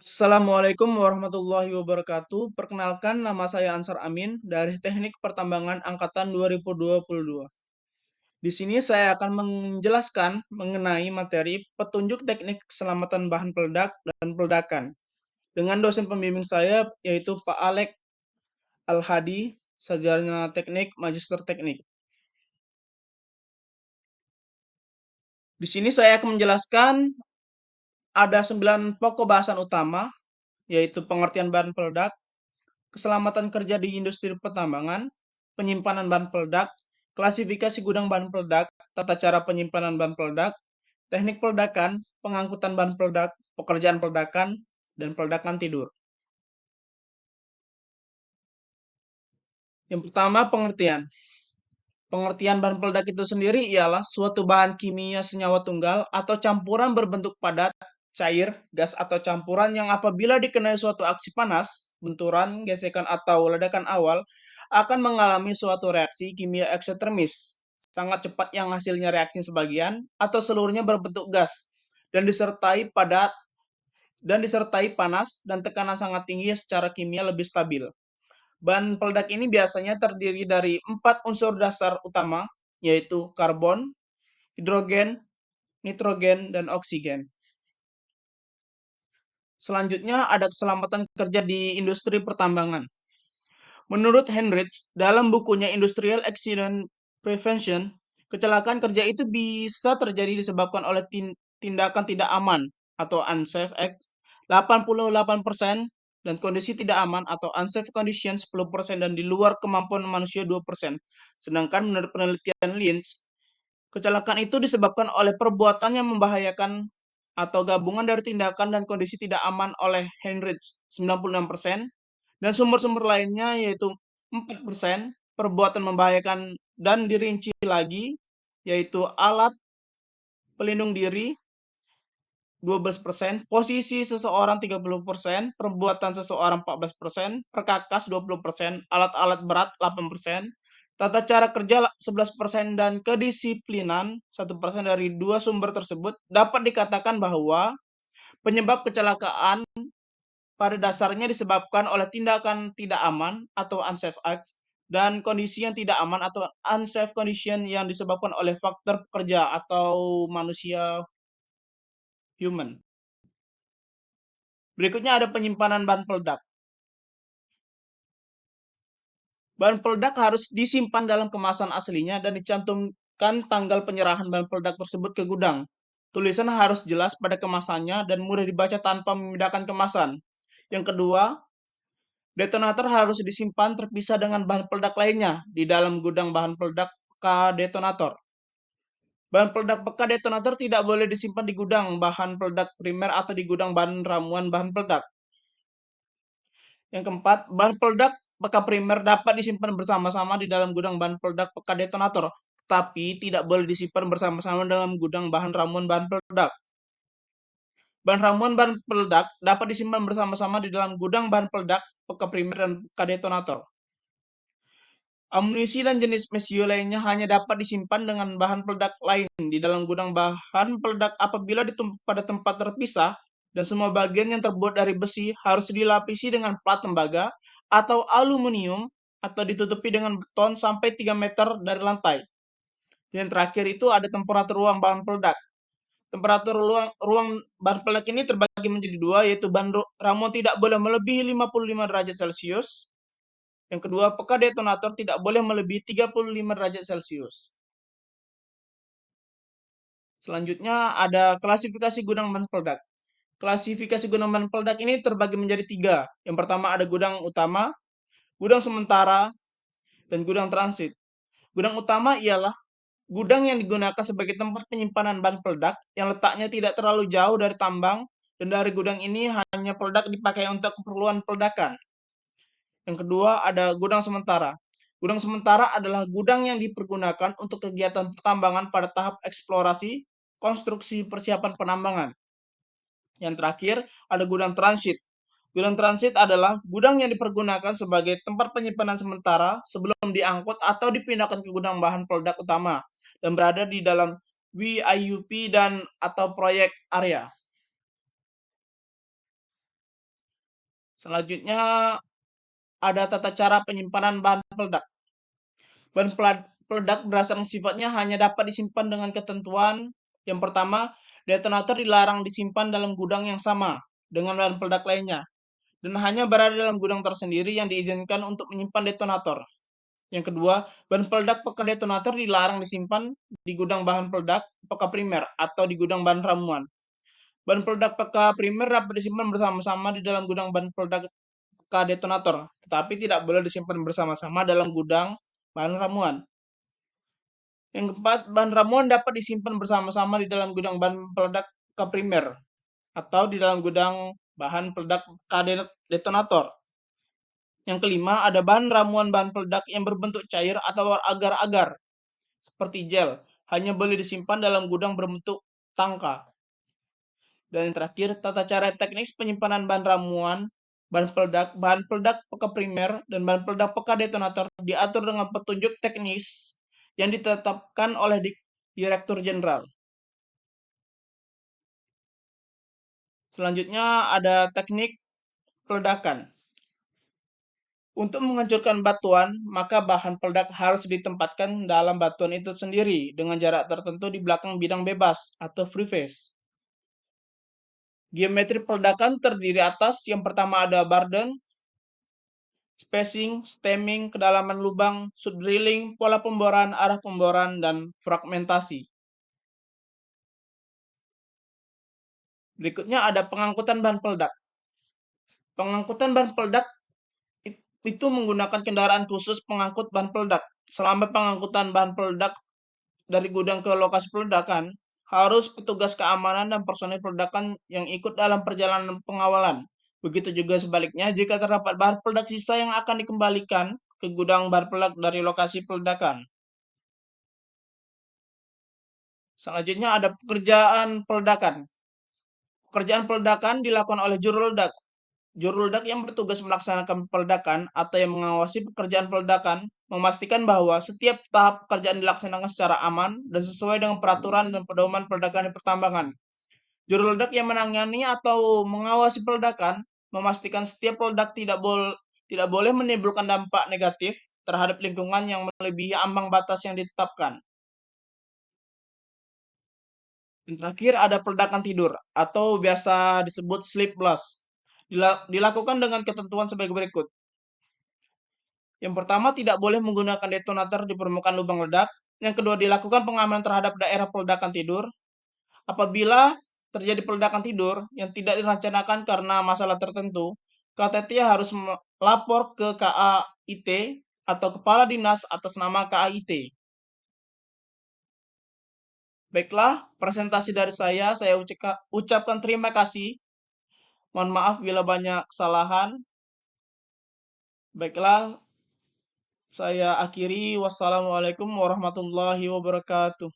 Assalamualaikum warahmatullahi wabarakatuh. Perkenalkan, nama saya Ansar Amin dari Teknik Pertambangan Angkatan 2022. Di sini saya akan menjelaskan mengenai materi petunjuk teknik keselamatan bahan peledak dan peledakan dengan dosen pembimbing saya yaitu Pak Alek Al-Hadi, sarjana teknik, magister teknik. Di sini saya akan menjelaskan ada 9 pokok bahasan utama, yaitu pengertian bahan peledak, keselamatan kerja di industri pertambangan, penyimpanan bahan peledak, klasifikasi gudang bahan peledak, tata cara penyimpanan bahan peledak, teknik peledakan, pengangkutan bahan peledak, pekerjaan peledakan, dan peledakan tidur. Yang pertama, pengertian. Pengertian bahan peledak itu sendiri ialah suatu bahan kimia senyawa tunggal atau campuran berbentuk padat, cair, gas atau campuran yang apabila dikenai suatu aksi panas, benturan, gesekan atau ledakan awal akan mengalami suatu reaksi kimia eksotermis sangat cepat yang hasilnya reaksi sebagian atau seluruhnya berbentuk gas dan disertai panas dan tekanan sangat tinggi secara kimia lebih stabil. Bahan peledak ini biasanya terdiri dari 4 unsur dasar utama, yaitu karbon, hidrogen, nitrogen, dan oksigen. Selanjutnya ada keselamatan kerja di industri pertambangan. Menurut Henrich, dalam bukunya Industrial Accident Prevention, kecelakaan kerja itu bisa terjadi disebabkan oleh tindakan tidak aman atau unsafe act 88% dan kondisi tidak aman atau unsafe condition 10% dan di luar kemampuan manusia 2%. Sedangkan menurut penelitian Lynch, kecelakaan itu disebabkan oleh perbuatan yang membahayakan atau gabungan dari tindakan dan kondisi tidak aman oleh Heinrich 96% dan sumber-sumber lainnya yaitu 4% perbuatan membahayakan dan dirinci lagi yaitu alat pelindung diri 12%, posisi seseorang 30%, perbuatan seseorang 14%, perkakas 20%, alat-alat berat 8%, tata cara kerja 11% dan kedisiplinan 1% dari dua sumber tersebut dapat dikatakan bahwa penyebab kecelakaan pada dasarnya disebabkan oleh tindakan tidak aman atau unsafe acts dan kondisi yang tidak aman atau unsafe condition yang disebabkan oleh faktor pekerja atau manusia human. Berikutnya ada penyimpanan bahan peledak. Bahan peledak harus disimpan dalam kemasan aslinya dan dicantumkan tanggal penyerahan bahan peledak tersebut ke gudang. Tulisan harus jelas pada kemasannya dan mudah dibaca tanpa memindahkan kemasan. Yang kedua, detonator harus disimpan terpisah dengan bahan peledak lainnya di dalam gudang bahan peledak bekas detonator. Bahan peledak bekas detonator tidak boleh disimpan di gudang bahan peledak primer atau di gudang bahan ramuan bahan peledak. Yang keempat, bahan peledak bekas primer dapat disimpan bersama-sama di dalam gudang bahan peledak bekas detonator, tapi tidak boleh disimpan bersama-sama dalam gudang bahan ramuan bahan peledak. Bahan ramuan bahan peledak dapat disimpan bersama-sama di dalam gudang bahan peledak bekas primer dan bekas detonator. Amunisi dan jenis mesio lainnya hanya dapat disimpan dengan bahan peledak lain di dalam gudang bahan peledak apabila ditumpuk pada tempat terpisah dan semua bagian yang terbuat dari besi harus dilapisi dengan plat tembaga atau aluminium atau ditutupi dengan beton sampai 3 meter dari lantai. Yang terakhir itu ada temperatur ruang bahan peledak. Temperatur ruang bahan peledak ini terbagi menjadi dua, yaitu bahan ramuan tidak boleh melebihi 55 derajat Celcius. Yang kedua, peka detonator tidak boleh melebihi 35 derajat Celcius. Selanjutnya ada klasifikasi gudang bahan peledak. Klasifikasi gudang bahan peledak ini terbagi menjadi 3. Yang pertama ada gudang utama, gudang sementara, dan gudang transit. Gudang utama ialah gudang yang digunakan sebagai tempat penyimpanan bahan peledak yang letaknya tidak terlalu jauh dari tambang dan dari gudang ini hanya peledak dipakai untuk keperluan peledakan. Yang kedua ada gudang sementara. Gudang sementara adalah gudang yang dipergunakan untuk kegiatan pertambangan pada tahap eksplorasi, konstruksi, persiapan penambangan. Yang terakhir ada gudang transit. Gudang transit adalah gudang yang dipergunakan sebagai tempat penyimpanan sementara sebelum diangkut atau dipindahkan ke gudang bahan peledak utama dan berada di dalam WIUP dan atau proyek area. Selanjutnya ada tata cara penyimpanan bahan peledak. Bahan peledak berdasarkan sifatnya hanya dapat disimpan dengan ketentuan. Yang pertama, detonator dilarang disimpan dalam gudang yang sama dengan bahan peledak lainnya dan hanya berada dalam gudang tersendiri yang diizinkan untuk menyimpan detonator. Yang kedua, bahan peledak pekan detonator dilarang disimpan di gudang bahan peledak peka primer atau di gudang bahan ramuan. Bahan peledak peka primer dapat disimpan bersama-sama di dalam gudang bahan peledak peka detonator, tetapi tidak boleh disimpan bersama-sama dalam gudang bahan ramuan. Yang keempat, bahan ramuan dapat disimpan bersama-sama di dalam gudang bahan peledak peka primer atau di dalam gudang bahan peledak peka detonator. Yang kelima, ada bahan ramuan bahan peledak yang berbentuk cair atau agar-agar seperti gel, hanya boleh disimpan dalam gudang berbentuk tangka. Dan yang terakhir, tata cara teknis penyimpanan bahan ramuan, bahan peledak peka primer, dan bahan peledak peka detonator diatur dengan petunjuk teknis yang ditetapkan oleh Direktur Jenderal. Selanjutnya ada teknik peledakan. Untuk menghancurkan batuan, maka bahan peledak harus ditempatkan dalam batuan itu sendiri dengan jarak tertentu di belakang bidang bebas atau free face. Geometri peledakan terdiri atas yang pertama ada burden, spacing, stemming, kedalaman lubang, subdrilling, pola pemboran, arah pemboran, dan fragmentasi. Berikutnya ada pengangkutan bahan peledak. Pengangkutan bahan peledak itu menggunakan kendaraan khusus pengangkut bahan peledak. Selama pengangkutan bahan peledak dari gudang ke lokasi peledakan, harus petugas keamanan dan personel peledakan yang ikut dalam perjalanan pengawalan. Begitu juga sebaliknya jika terdapat bahan peledak sisa yang akan dikembalikan ke gudang bahan peledak dari lokasi peledakan. Selanjutnya ada pekerjaan peledakan. Pekerjaan peledakan dilakukan oleh juru ledak. Juru ledak yang bertugas melaksanakan peledakan atau yang mengawasi pekerjaan peledakan memastikan bahwa setiap tahap pekerjaan dilaksanakan secara aman dan sesuai dengan peraturan dan pedoman peledakan di pertambangan. Juru ledak yang menangani atau mengawasi peledakan memastikan setiap peledak tidak boleh menimbulkan dampak negatif terhadap lingkungan yang melebihi ambang batas yang ditetapkan. Dan terakhir ada peledakan tidur atau biasa disebut sleep blast. Dilakukan dengan ketentuan sebagai berikut. Yang pertama, tidak boleh menggunakan detonator di permukaan lubang ledak. Yang kedua, dilakukan pengamanan terhadap daerah peledakan tidur. Apabila terjadi peledakan tidur yang tidak direncanakan karena masalah tertentu, KTT harus melapor ke KAIT atau Kepala Dinas atas nama KAIT. Baiklah, presentasi dari saya ucapkan terima kasih. Mohon maaf bila banyak kesalahan. Baiklah, saya akhiri. Wassalamualaikum warahmatullahi wabarakatuh.